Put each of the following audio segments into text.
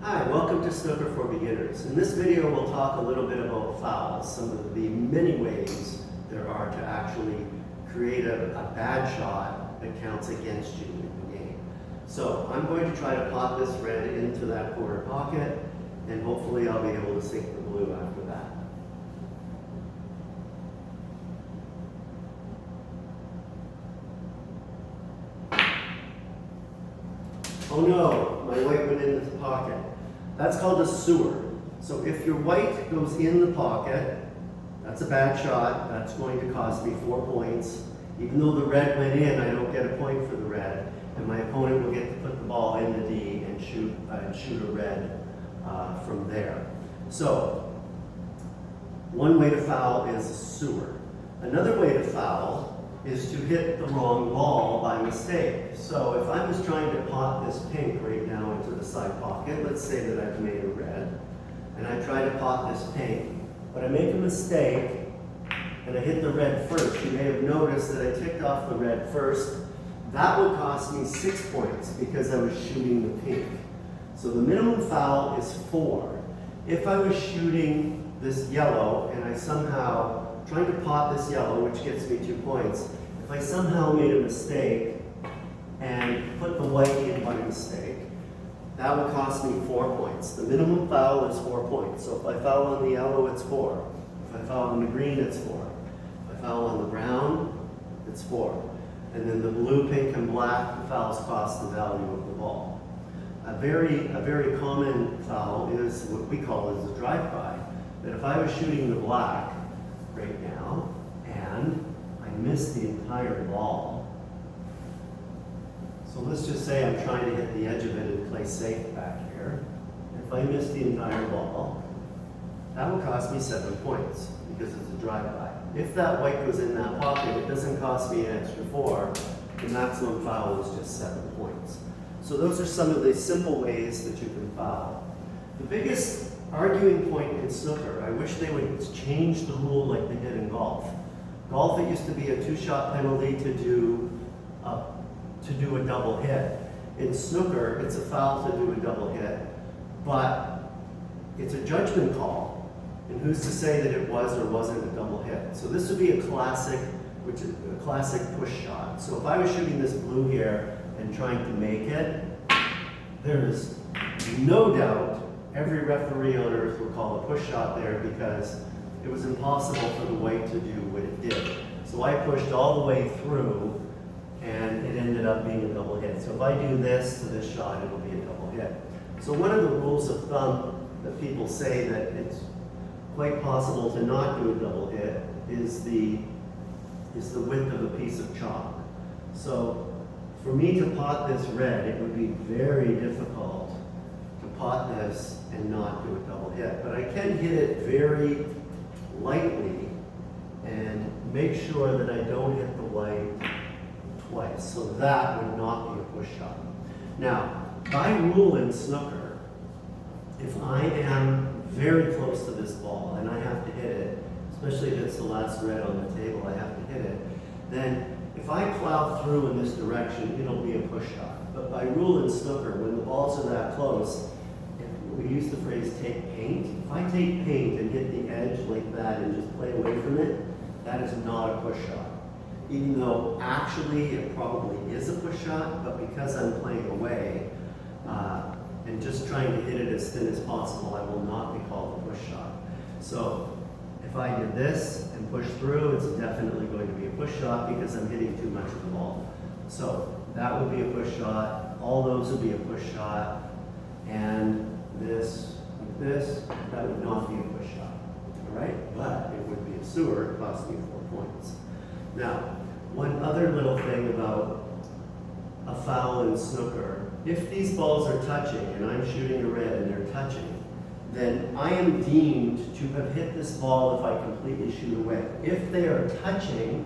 Hi, welcome to Snooker for Beginners. In this video we'll talk a little bit about fouls, some of the many ways there are to actually create a bad shot that counts against you in the game. So I'm going to try to pop this red into that corner pocket, and hopefully I'll be able to sink the blue after that. Oh no, my white went into the pocket. That's called a sewer. So if your white goes in the pocket, that's a bad shot. That's going to cost me 4 points. Even though the red went in, I don't get a point for the red, and my opponent will get to put the ball in the D and shoot a red from there. So one way to foul is a sewer. Another way to foul is to hit the wrong ball by mistake. So if I was trying to pot this pink right now into the side pocket, let's say that I've made a red, and I try to pot this pink, but I make a mistake and I hit the red first. You may have noticed that I ticked off the red first. That would cost me 6 points because I was shooting the pink. So the minimum foul is 4. If I was shooting this yellow and I somehow trying to pot this yellow, which gets me 2 points, if I somehow made a mistake and put the white in by mistake, that would cost me 4 points. The minimum foul is 4 points. So if I foul on the yellow, it's 4. If I foul on the green, it's 4. If I foul on the brown, it's 4. And then the blue, pink, and black, the fouls cost the value of the ball. A very common foul is what we call as a drive-by. That if I was shooting the black right now, and I missed the entire ball. So let's just say I'm trying to hit the edge of it and play safe back here. If I miss the entire ball, that will cost me 7 points because it's a drive-by. If that white goes in that pocket, it doesn't cost me an extra 4. The maximum foul is just 7 points. So those are some of the simple ways that you can foul. The biggest arguing point in snooker, I wish they would change the rule like they did in golf. Golf, it used to be a 2-shot penalty to do a double hit. In snooker, it's a foul to do a double hit, but it's a judgment call. And who's to say that it was or wasn't a double hit? So this would be a classic, which is a classic push shot. So if I was shooting this blue here and trying to make it, there's no doubt every referee on earth would call a push shot there because it was impossible for the white to do what it did. So I pushed all the way through and it ended up being a double hit. So if I do this to this shot, it'll be a double hit. So one of the rules of thumb that people say that it's quite possible to not do a double hit is the width of a piece of chalk. So for me to pot this red, it would be very difficult to pot this and not do a double hit. But I can hit it very lightly and make sure that I don't hit the white twice. So that would not be a push shot. Now, by rule in snooker, if I am very close to this ball and I have to hit it, especially if it's the last red on the table, I have to hit it, then if I plow through in this direction, it'll be a push shot. But by rule in snooker, when the balls are that close, we use the phrase take paint. If I take paint and hit the edge like that and just play away from it, that is not a push shot. Even though actually it probably is a push shot, but because I'm playing away and just trying to hit it as thin as possible, I will not be called a push shot. So if I did this and push through, it's definitely going to be a push shot because I'm hitting too much of the ball. So that would be a push shot. All those would be a push shot. And this, that would not be a push shot. All right? But it would be a sewer. It cost me 4 points. Now, one other little thing about a foul in snooker, if these balls are touching and I'm shooting a red and they're touching, then I am deemed to have hit this ball if I completely shoot away. If they are touching,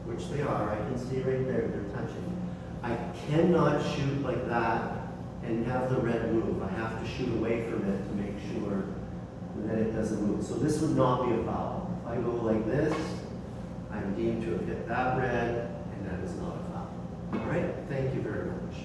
which they are, I can see right there, they're touching, I cannot shoot like that and have the red move. I have to shoot away from it to make sure that it doesn't move. So this would not be a foul. If I go like this, I'm deemed to have hit that red, and that is not a foul. All right, thank you very much.